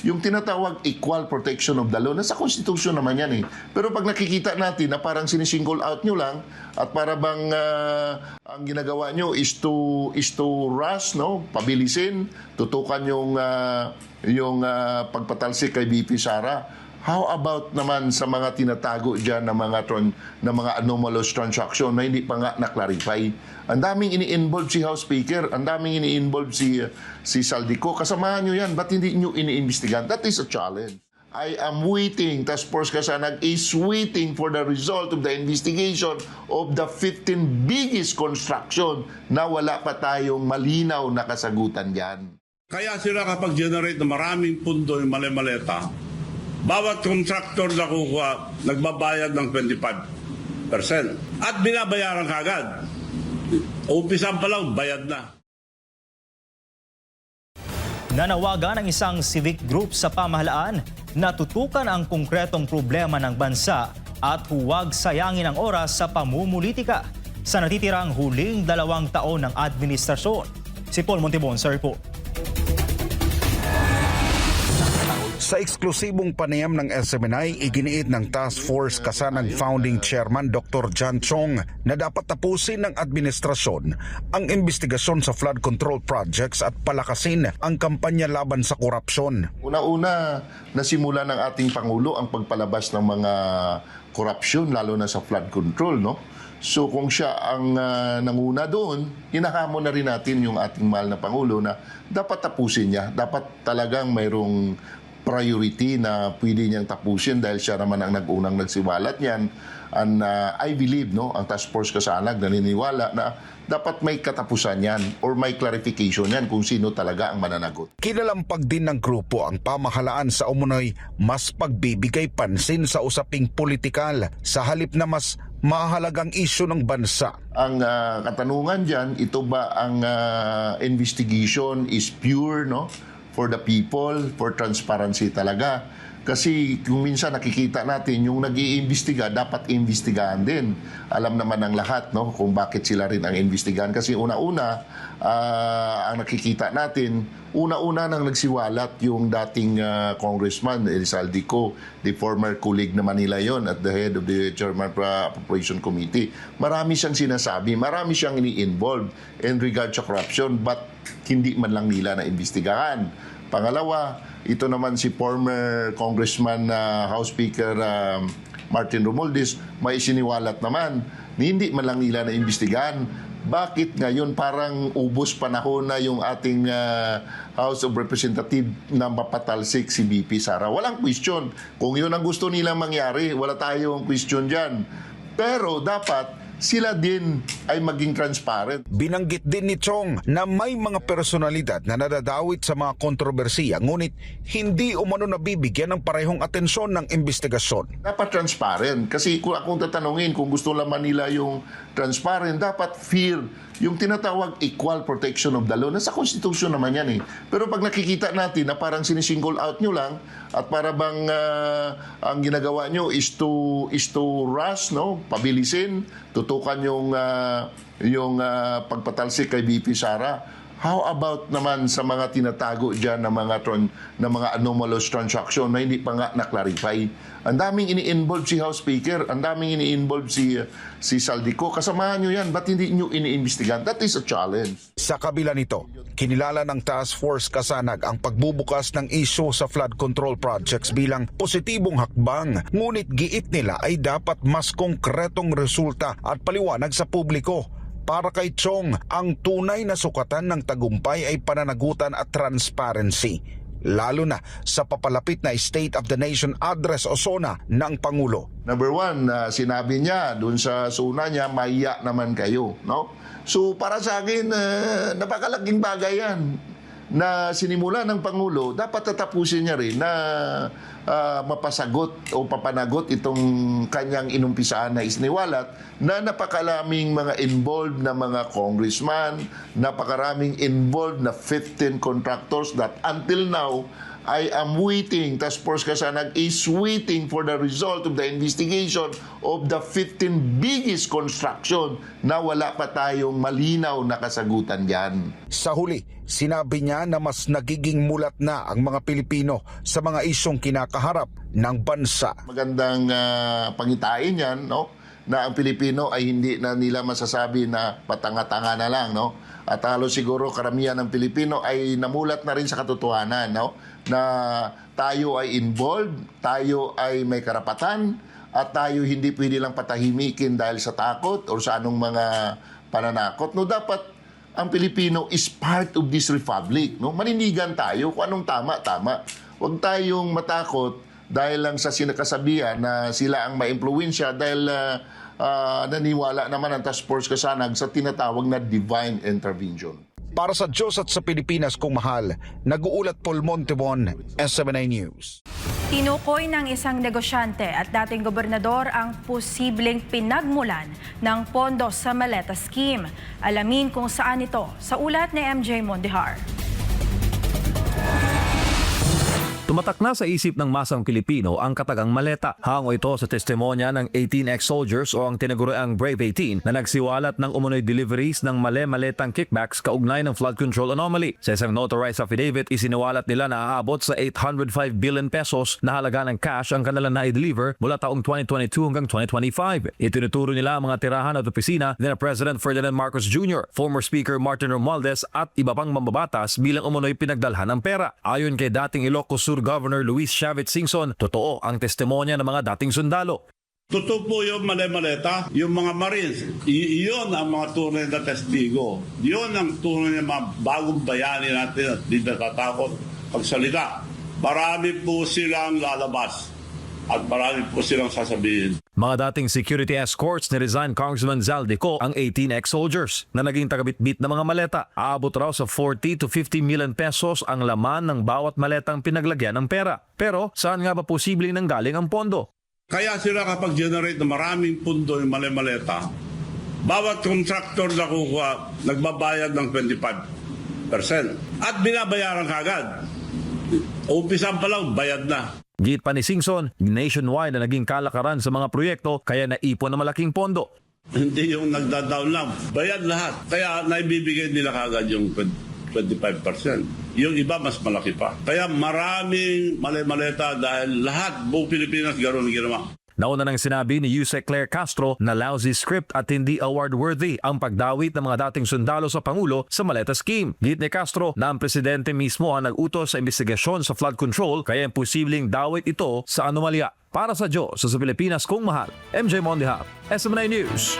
yung tinatawag equal protection of the law. Nasa Constitution naman yan eh. Pero pag nakikita natin na parang sinisingle out nyo lang at para bang ang ginagawa nyo is to rush, no? Pabilisin, tutukan yung pagpatalsik kay VP Sara. How about naman sa mga tinatago dyan na mga anomalous transaction na hindi pa nga na-clarify? Ang daming ini-involve si House Speaker, ang daming ini-involve si Saldico. Kasamahan nyo yan, ba't hindi nyo ini-investigan? That is a challenge. I am waiting, Task Force Kasanag is waiting for the result of the investigation of the 15 biggest construction na wala pa tayong malinaw na kasagutan dyan. Kaya sila kapag generate na maraming pundo yung mali-maleta, bawat contractor na kukuha, nagbabayad ng 25%. At binabayaran kagad. Umpisan pa lang, bayad na. Nanawagan ng isang civic group sa pamahalaan na tutukan ang konkretong problema ng bansa at huwag sayangin ang oras sa pamumulitika sa natitirang huling 2 taon ng administrasyon. Si Paul Montibon sa report. Sa eksklusibong panayam ng SMNI, iginiit ng Task Force Kasanag Founding Chairman Dr. John Chong na dapat tapusin ng administrasyon ang investigasyon sa flood control projects at palakasin ang kampanya laban sa korupsyon. Una-una, nasimula ng ating Pangulo ang pagpalabas ng mga korupsyon, lalo na sa flood control, no? So kung siya ang nanguna doon, hinahamon na rin natin yung ating mahal na Pangulo na dapat tapusin niya. Dapat talagang mayroong priority na pwede niyang tapusin dahil siya naman ang nag-unang nagsiwalat niyan. And I believe, no, ang Task Force Kasanag naniniwala na dapat may katapusan yan or may clarification yan kung sino talaga ang mananagot. Kinalampag din ng grupo ang pamahalaan sa umunoy mas pagbibigay pansin sa usaping politikal sa halip na mas mahalagang isyu ng bansa. Ang katanungan dyan, ito ba ang investigation is pure, no? For the people, for transparency talaga. Kasi kung minsan nakikita natin, yung nag-iimbestiga, dapat iimbestigahan din. Alam naman ng lahat, no, kung bakit sila rin ang iimbestigahan. Kasi una-una, ang nakikita natin, una-una nang nagsiwalat yung dating Congressman Rizaldi Co, the former colleague naman nila yon at the head of the Chairman Appropriation Committee. Marami siyang sinasabi, marami siyang ini-involve in regard sa corruption, but hindi man lang nila na imbestigahan. Pangalawa, ito naman si former Congressman House Speaker Martin Romualdez, may isiniwalat naman, hindi man lang nila na imbestigahan. Bakit ngayon parang ubos panahon na yung ating House of Representatives na mapatalsik si VP Sara? Walang question. Kung yun ang gusto nilang mangyari, wala tayong question dyan. Pero dapat sila din ay maging transparent. Binanggit din ni Chong na may mga personalidad na nadadawit sa mga kontrobersiya ngunit hindi umano nabibigyan ng parehong atensyon ng investigasyon. Dapat transparent kasi kung akong tatanungin kung gusto naman nila yung transparent, dapat fair. Yung tinatawag equal protection of the law. Nasa Constitution naman yan eh. Pero pag nakikita natin na parang sinisingle out nyo lang at para bang ang ginagawa nyo is to rush, no? Pabilisin, tutukan yung pagpatalsik kay VP Sara. How about naman sa mga tinatago dyan na mga anomalous transaction na hindi pa nga na-clarify? Ang daming ini-involve si House Speaker, ang daming ini-involve si Saldico. Kasamahan nyo yan, ba't hindi nyo ini-investigan? That is a challenge. Sa kabila nito, kinilala ng Task Force Kasanag ang pagbubukas ng isyu sa flood control projects bilang positibong hakbang. Ngunit giit nila ay dapat mas konkretong resulta at paliwanag sa publiko. Para kay Chong, ang tunay na sukatan ng tagumpay ay pananagutan at transparency, lalo na sa papalapit na State of the Nation Address o SONA ng Pangulo. Number one, sinabi niya dun sa SONA niya, maiya naman kayo, no? So para sa akin, napakalaking bagay yan na sinimula ng Pangulo. Dapat tatapusin niya rin na mapasagot o papanagot itong kanyang inumpisaan na isniwalat na napakaraming mga involved na mga congressman, napakaraming involved na 15 contractors that until now I am waiting, Task Force Kasanag is waiting for the result of the investigation of the 15 biggest construction na wala pa tayong malinaw na kasagutan dyan. Sa huli, sinabi niya na mas nagiging mulat na ang mga Pilipino sa mga isyong kinakaharap ng bansa. Magandang pangitain yan, no? Na ang Pilipino ay hindi na nila masasabi na patanga-tanga na lang, no? At halos siguro karamihan ng Pilipino ay namulat na rin sa katotohanan, no? Na tayo ay involved, tayo ay may karapatan, at tayo hindi pwede lang patahimikin dahil sa takot o sa anong mga pananakot. No, dapat ang Pilipino is part of this republic, no? Maninigan tayo kung anong tama. Huwag tayong matakot dahil lang sa sinakasabihan na sila ang maimpluwensya dahil naniwala naman ang Task Force Kasanag sa tinatawag na divine intervention. Para sa Diyos at sa Pilipinas kung mahal, nag-uulat Paul Montebon, SMNI News. Tinukoy ng isang negosyante at dating gobernador ang posibleng pinagmulan ng pondo sa Maleta Scheme. Alamin kung saan ito sa ulat ni MJ Mondihar. Tumatak na sa isip ng masang Pilipino ang katagang maleta. Hango ito sa testimonya ng 18 ex-soldiers o ang tinaguriang Brave 18 na nagsiwalat ng umunoy deliveries ng male-maletang kickbacks kaugnay ng flood control anomaly. Sa isang notarized affidavit, isiniwalat nila na aabot sa 805 billion pesos na halaga ng cash ang kanilang na-deliver mula taong 2022 hanggang 2025. Itinuturo nila ang mga tirahan at opisina ni President Ferdinand Marcos Jr., former Speaker Martin Romualdez at iba pang mambabatas bilang umunoy pinagdalhan ng pera. Ayon kay dating Ilocos Sur Governor Luis Chavez Singson, totoo ang testimonya ng mga dating sundalo. Totoo po yung male-maleta, yung mga Marines, iyon ang mga tunay na testigo. Iyon ang tunay na mga bagong bayani natin at di natatakot pagsalita. Marami po silang lalabas at marami po silang sasabihin. Mga dating security escorts ni resigned Congressman Zaldico ang 18 ex-soldiers na naging tagabitbit ng mga maleta. Aabot raw sa 40 to 50 million pesos ang laman ng bawat maletang pinaglagyan ng pera. Pero saan nga ba posibleng nanggaling ang pondo? Kaya sila kapag generate na maraming pundo yung male-maleta, bawat contractor na kukuha, nagbabayad ng 25%. At binabayaran kagad. Umpisan pa lang, bayad na. Git pa ni Singson, nationwide na naging kalakaran sa mga proyekto kaya naipon ng malaking pondo. Hindi yung nagda-down lang, bayad lahat. Kaya naibibigay nila kagad yung 25%. Yung iba mas malaki pa. Kaya maraming male-maleta dahil lahat, buong Pilipinas gano'n ang ginawa. Nauna nang sinabi ni Yusek Claire Castro na lousy script at hindi award-worthy ang pagdawit ng mga dating sundalo sa Pangulo sa Maleta Scheme. Git ni Castro na ang presidente mismo ang nag-utos sa investigasyon sa flood control kaya posibleng dawit ito sa anomalya. Para sa Diyos sa Pilipinas kung mahal, MJ Mondihar, SMNI News.